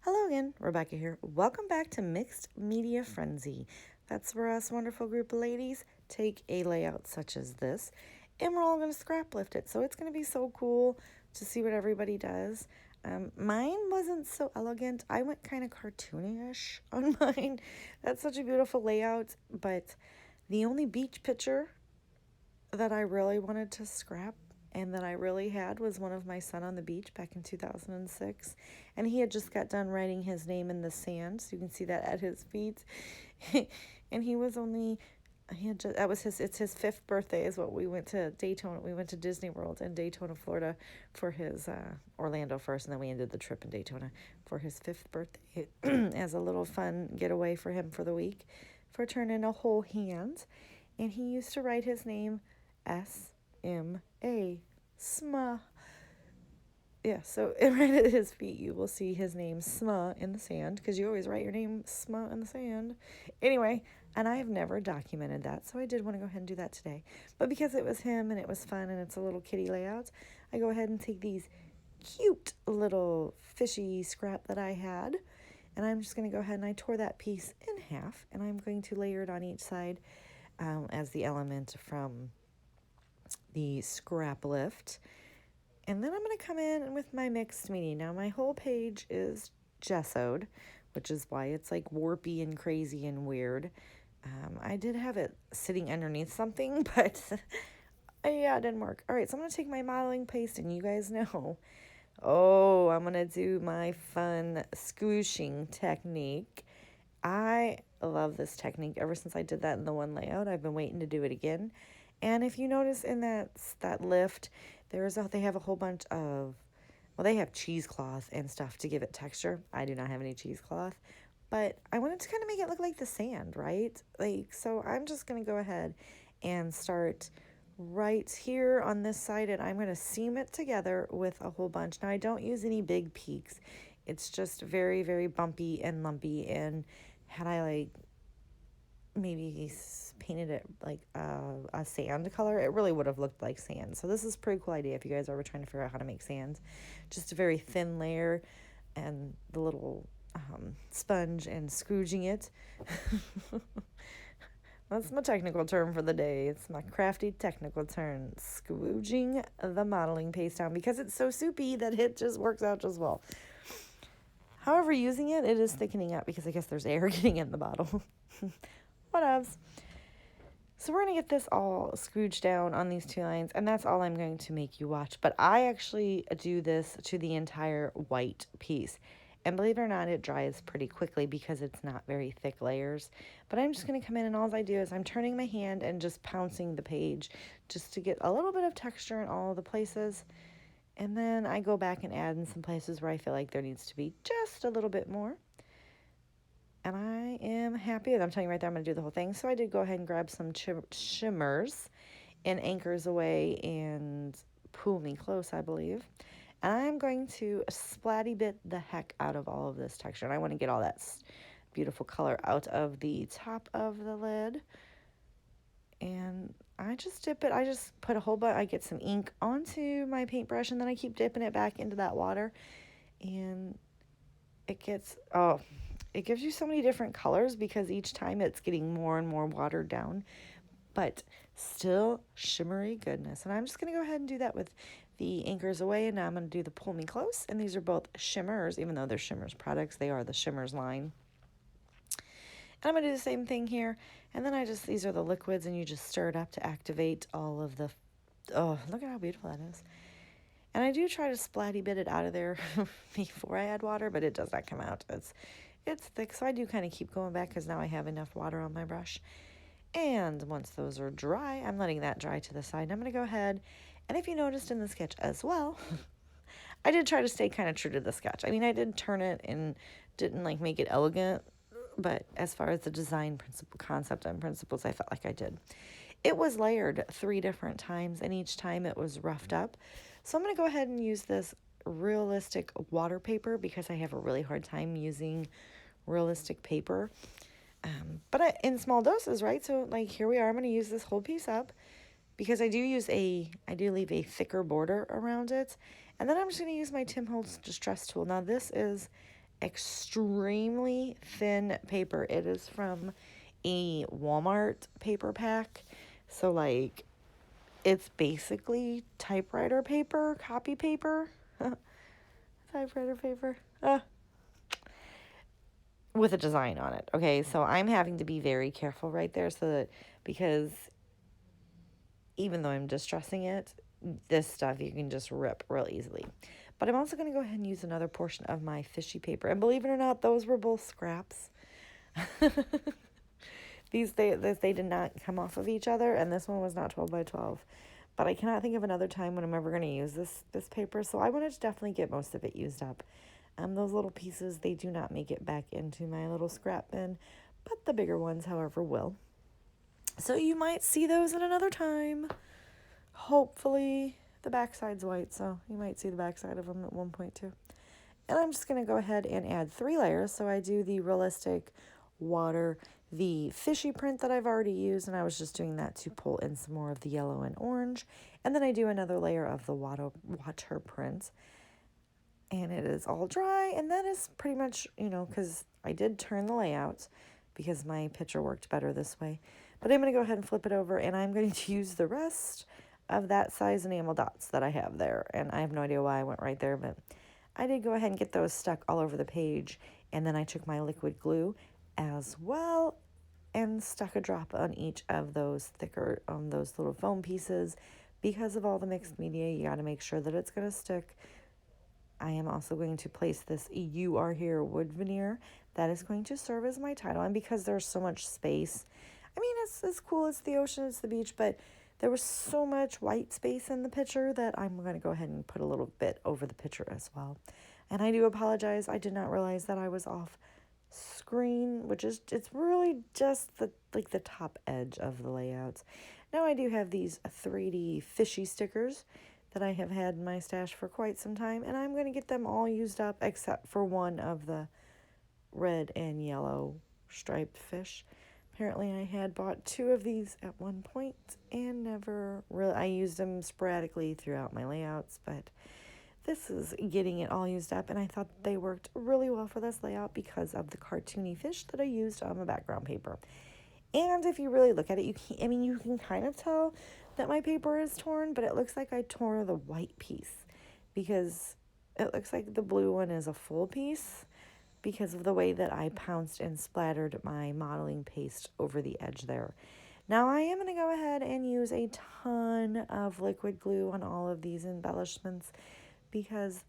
Hello again, Rebecca here. Welcome back to Mixed Media Frenzy. That's where us wonderful group of ladies take a layout such as this and we're all going to scrap lift it. So it's going to be so cool to see what everybody does. Mine wasn't so elegant. I went kind of cartoonish on mine. That's such a beautiful layout, but the only beach picture that I really wanted to scrap and that I really had was one of my son on the beach back in 2006. And he had just got done writing his name in the sand, so you can see that at his feet. And he was only, it's his 5th birthday is what we went to Daytona. We went to Disney World in Daytona, Florida for his, Orlando first, and then we ended the trip in Daytona for his 5th birthday as a little fun getaway for him for the week for turning a whole hand. And he used to write his name SMA, SMA. Yeah, so right at his feet, you will see his name SMA in the sand, because you always write your name SMA in the sand. Anyway, and I have never documented that, so I did want to go ahead and do that today. But because it was him and it was fun and it's a little kitty layout, I go ahead and take these cute little fishy scrap that I had, and I'm just going to go ahead and I tore that piece in half, and I'm going to layer it on each side as the element from the scrap lift. And then I'm going to come in with my mixed media. Now my whole page is gessoed, which is why it's like warpy and crazy and weird. I did have it sitting underneath something, but yeah, it didn't work. All right, so I'm going to take my modeling paste, and you guys know, I'm going to do my fun squooshing technique. I love this technique. Ever since I did that in the one layout, I've been waiting to do it again. And if you notice in that lift, they have a whole bunch of, they have cheesecloth and stuff to give it texture. I do not have any cheesecloth, but I wanted to kind of make it look like the sand, right? So I'm just going to go ahead and start right here on this side, and I'm going to seam it together with a whole bunch. Now I don't use any big peaks. It's just very, very bumpy and lumpy, and had I maybe painted it like a sand color, it really would have looked like sand. So this is a pretty cool idea if you guys are ever trying to figure out how to make sand. Just a very thin layer and the little sponge and scrooging it. That's my technical term for the day. It's my crafty technical term, squooging the modeling paste down, because it's so soupy that it just works out just well. However, using it is thickening up, because I guess there's air getting in the bottle. Whatevs. So we're going to get this all scrooged down on these 2 lines, and that's all I'm going to make you watch. But I actually do this to the entire white piece. And believe it or not, it dries pretty quickly because it's not very thick layers. But I'm just going to come in, and all I do is I'm turning my hand and just pouncing the page just to get a little bit of texture in all the places. And then I go back and add in some places where I feel like there needs to be just a little bit more. And I am happy. I'm telling you right there, I'm going to do the whole thing. So I did go ahead and grab some shimmers and Anchors Away and Pull Me Close, I believe. And I'm going to splatty bit the heck out of all of this texture. And I want to get all that beautiful color out of the top of the lid. And I just dip it. I just put a whole bunch. I get some ink onto my paintbrush, and then I keep dipping it back into that water. And it gives you so many different colors, because each time it's getting more and more watered down, but still shimmery goodness. And I'm just going to go ahead and do that with the Anchors Away, and now I'm going to do the Pull Me Close. And these are both shimmers, even though they're Shimmers products, they are the Shimmers line. And I'm going to do the same thing here. And then these are the liquids, and you just stir it up to activate all of the, look at how beautiful that is. And I do try to splatty bit it out of there before I add water, but it does not come out. It's thick, so I do kind of keep going back, because now I have enough water on my brush. And once those are dry, I'm letting that dry to the side. And I'm going to go ahead, and if you noticed in the sketch as well, I did try to stay kind of true to the sketch. I mean, I did turn it and didn't make it elegant, but as far as the design concept and principles, I felt like I did. It was layered 3 different times, and each time it was roughed up. So I'm going to go ahead and use this realistic water paper, because I have a really hard time using realistic paper. But in small doses, right? So here we are. I'm going to use this whole piece up, because I do leave a thicker border around it. And then I'm just going to use my Tim Holtz Distress tool. Now this is extremely thin paper. It is from a Walmart paper pack. So, like, it's basically typewriter paper, copy paper, typewriter paper, with a design on it. Okay, so I'm having to be very careful right there so that, because even though I'm distressing it, this stuff you can just rip real easily. But I'm also going to go ahead and use another portion of my fishy paper. And believe it or not, those were both scraps. They did not come off of each other, and this one was not 12 by 12. But I cannot think of another time when I'm ever going to use this paper, so I wanted to definitely get most of it used up. Those little pieces, they do not make it back into my little scrap bin, but the bigger ones, however, will. So you might see those at another time. Hopefully the backside's white, so you might see the backside of them at one point too. And I'm just going to go ahead and add 3 layers. So I do the realistic water, the fishy print that I've already used, and I was just doing that to pull in some more of the yellow and orange. And then I do another layer of the water print. And it is all dry, and that is pretty much, because I did turn the layout because my picture worked better this way. But I'm going to go ahead and flip it over, and I'm going to use the rest of that size enamel dots that I have there. And I have no idea why I went right there, but I did go ahead and get those stuck all over the page. And then I took my liquid glue as well and stuck a drop on each of those thicker, those little foam pieces. Because of all the mixed media, you got to make sure that it's going to stick. I am also going to place this "You Are Here" wood veneer. That is going to serve as my title. And because there's so much space, I mean, it's cool. It's the ocean, it's the beach, but there was so much white space in the picture that I'm going to go ahead and put a little bit over the picture as well. And I do apologize. I did not realize that I was off screen, which is, it's really just the top edge of the layouts. Now I do have these 3D fishy stickers that I have had in my stash for quite some time, and I'm going to get them all used up except for one of the red and yellow striped fish. Apparently I had bought 2 of these at one point and never really, I used them sporadically throughout my layouts, but this is getting it all used up, and I thought they worked really well for this layout because of the cartoony fish that I used on the background paper. And if you really look at it, you can kind of tell that my paper is torn, but it looks like I tore the white piece because it looks like the blue one is a full piece because of the way that I pounced and splattered my modeling paste over the edge there. Now I am going to go ahead and use a ton of liquid glue on all of these embellishments because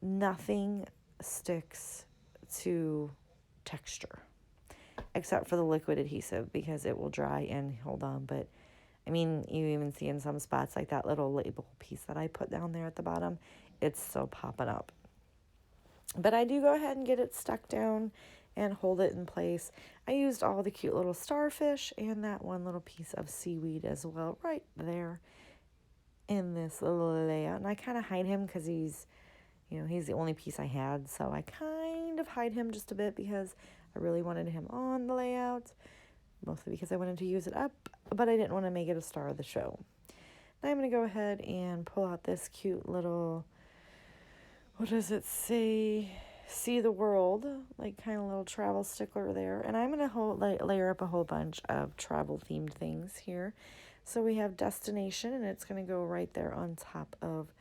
nothing sticks to texture except for the liquid adhesive because it will dry and hold on. But I mean, you even see in some spots like that little label piece that I put down there at the bottom, it's still popping up. But I do go ahead and get it stuck down and hold it in place. I used all the cute little starfish and that one little piece of seaweed as well right there in this little layout. And I kind of hide him because he's the only piece I had. So I kind of hide him just a bit because I really wanted him on the layout, mostly because I wanted to use it up, but I didn't want to make it a star of the show. Now I'm going to go ahead and pull out this cute little, what does it say? See the world, like kind of little travel stickler there. And I'm going to layer up a whole bunch of travel themed things here. So we have destination, and it's going to go right there on top of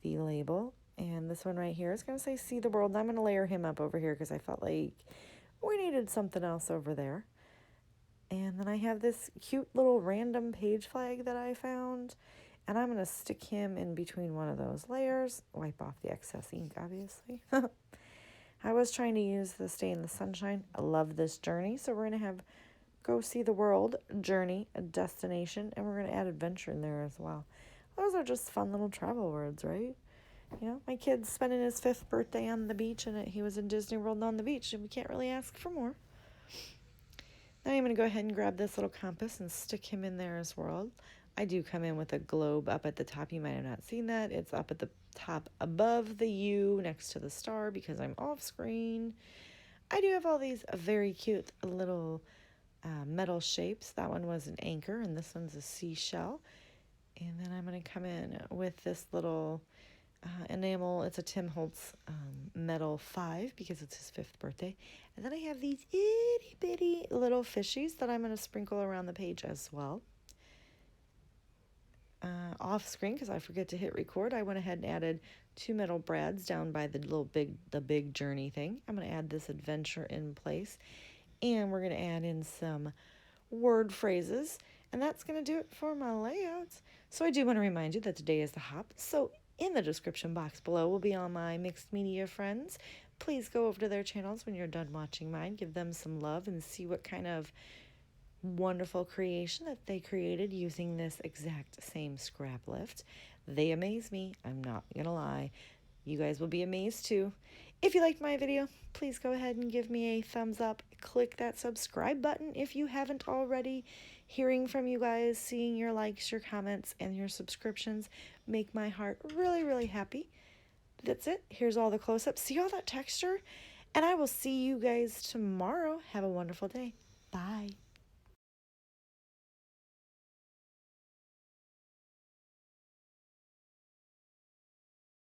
the label. And this one right here is going to say see the world. And I'm going to layer him up over here because I felt like we needed something else over there. And then I have this cute little random page flag that I found. And I'm going to stick him in between one of those layers. Wipe off the excess ink, obviously. I was trying to use the Stay in the Sunshine. I love this journey. So we're going to have go see the world, journey, a destination. And we're going to add adventure in there as well. Those are just fun little travel words, right? My kid's spending his 5th birthday on the beach, and he was in Disney World on the beach, and we can't really ask for more. Now I'm going to go ahead and grab this little compass and stick him in there as well. I do come in with a globe up at the top. You might have not seen that. It's up at the top above the U next to the star because I'm off screen. I do have all these very cute little metal shapes. That one was an anchor, and this one's a seashell. And then I'm going to come in with this little enamel. It's a Tim Holtz Metal 5 because it's his 5th birthday. And then I have these itty bitty little fishies that I'm going to sprinkle around the page as well. Off screen, because I forget to hit record, I went ahead and added 2 metal brads down by the big journey thing. I'm going to add this adventure in place, and we're going to add in some word phrases, and that's going to do it for my layouts. So I do want to remind you that today is the hop, so in the description box below will be all my mixed media friends. Please go over to their channels when you're done watching mine, give them some love, and see what kind of wonderful creation that they created using this exact same scrap lift. They amaze me, I'm not gonna lie. You guys will be amazed too. If you liked my video, please go ahead and give me a thumbs up. Click that subscribe button if you haven't already. Hearing from you guys, seeing your likes, your comments, and your subscriptions make my heart really, really happy. That's it. Here's all the close-ups. See all that texture? And I will see you guys tomorrow. Have a wonderful day. Bye.